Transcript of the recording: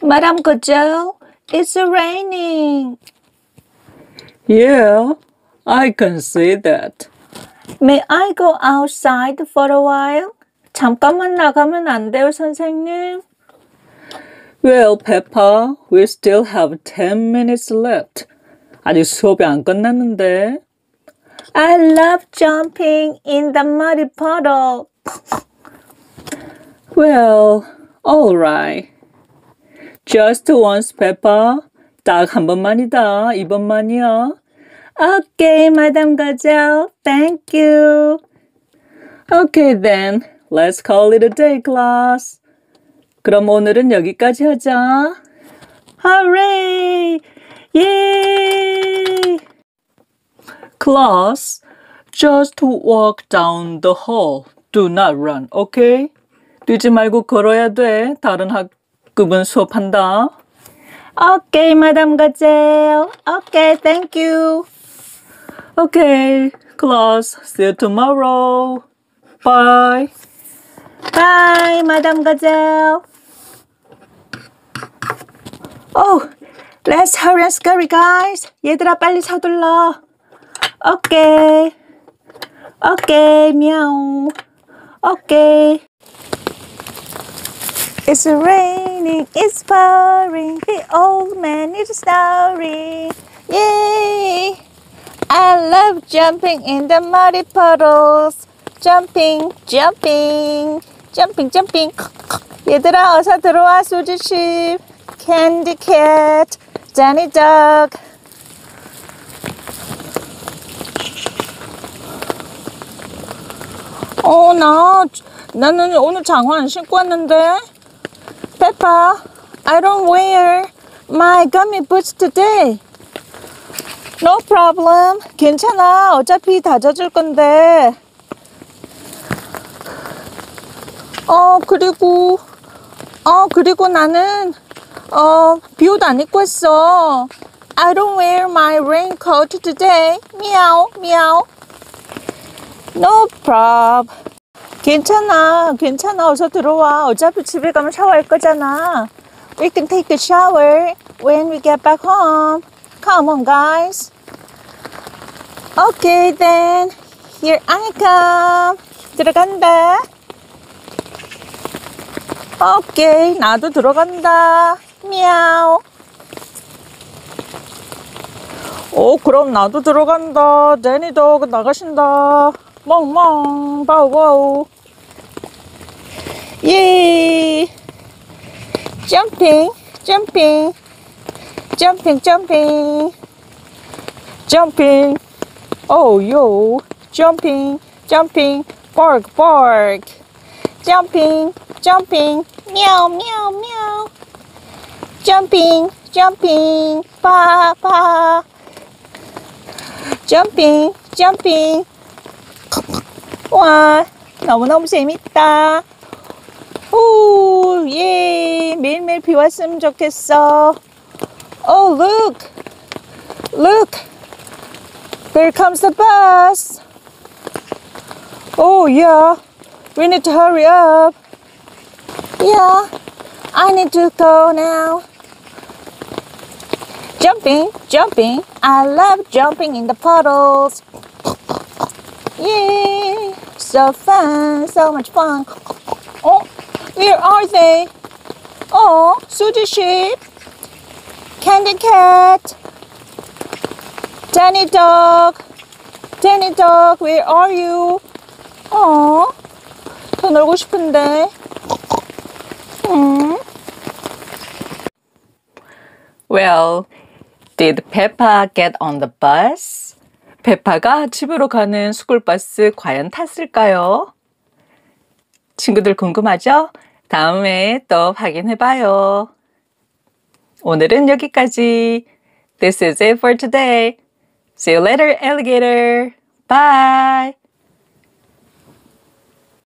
Madame Gazelle, it's raining. Yeah, I can see that. May I go outside for a while? 잠깐만 나가면 안 돼요, 선생님? Well, Peppa, we still have 10 minutes left. 아직 수업이 안 끝났는데. I love jumping in the muddy puddle. Well, all right. Just once, Peppa. 딱 한 번만이다. 이번만이야. Okay, Madame Gazelle, thank you. Okay then, let's call it a day, class. 그럼 오늘은 여기까지 하자. Hooray! Yay! Class, just walk down the hall. Do not run, okay? 뛰지 말고 걸어야 돼. 다른 학급은 수업한다. Okay, Madame Gazelle. Okay, thank you. Okay, class, see you tomorrow. Bye. Bye, Madame Gazelle. Oh, let's hurry and scurry, guys. 얘들아, 빨리 서둘러. Okay. Okay, meow. Okay. It's raining, it's pouring, the old man is snoring. Yay! I love jumping in the muddy puddles. Jumping, jumping, jumping, jumping. 얘들아, 어서 들어와, 수지씨. Candy cat, Danny dog. 나는 오늘 장화 안 신고 왔는데. Peppa, I don't wear my gummy boots today. No problem. 괜찮아. 어차피 다 젖을 건데. 그리고 나는 비옷 안 입고 했어. I don't wear my raincoat today. Meow, meow. No problem. 괜찮아. 어서 들어와. 어차피 집에 가면 샤워할 거잖아. We can take a shower when we get back home. Come on, guys. Okay, then. Here I come. 들어간다. 오케이, 나도 들어간다. 미야오. 그럼 나도 들어간다. 데니도 나가신다. 멍멍, 바우바우. 예. 점핑, 점핑. Jumping, jumping. Jumping. Oh, yo. Jumping, jumping. Bark, bark. Jumping, jumping. Meow, meow, meow. Jumping, jumping. Pa, pa. Jumping, jumping. 와, 너무너무 재밌다. 오, 예. 매일매일 비 왔으면 좋겠어. Oh, look. Look. There comes the bus. Oh, yeah. We need to hurry up. Yeah. I need to go now. Jumping, jumping. I love jumping in the puddles. Yay. So fun. So much fun. Oh, where are they? Oh, Suji sheep. Candy cat. Danny dog. Danny dog, where are you? 더 놀고 싶은데. Well, did Peppa get on the bus? 페파가 집으로 가는 스쿨버스 과연 탔을까요? 친구들 궁금하죠? 다음에 또 확인해봐요. 오늘은 여기까지. This is it for today. See you later, alligator. Bye.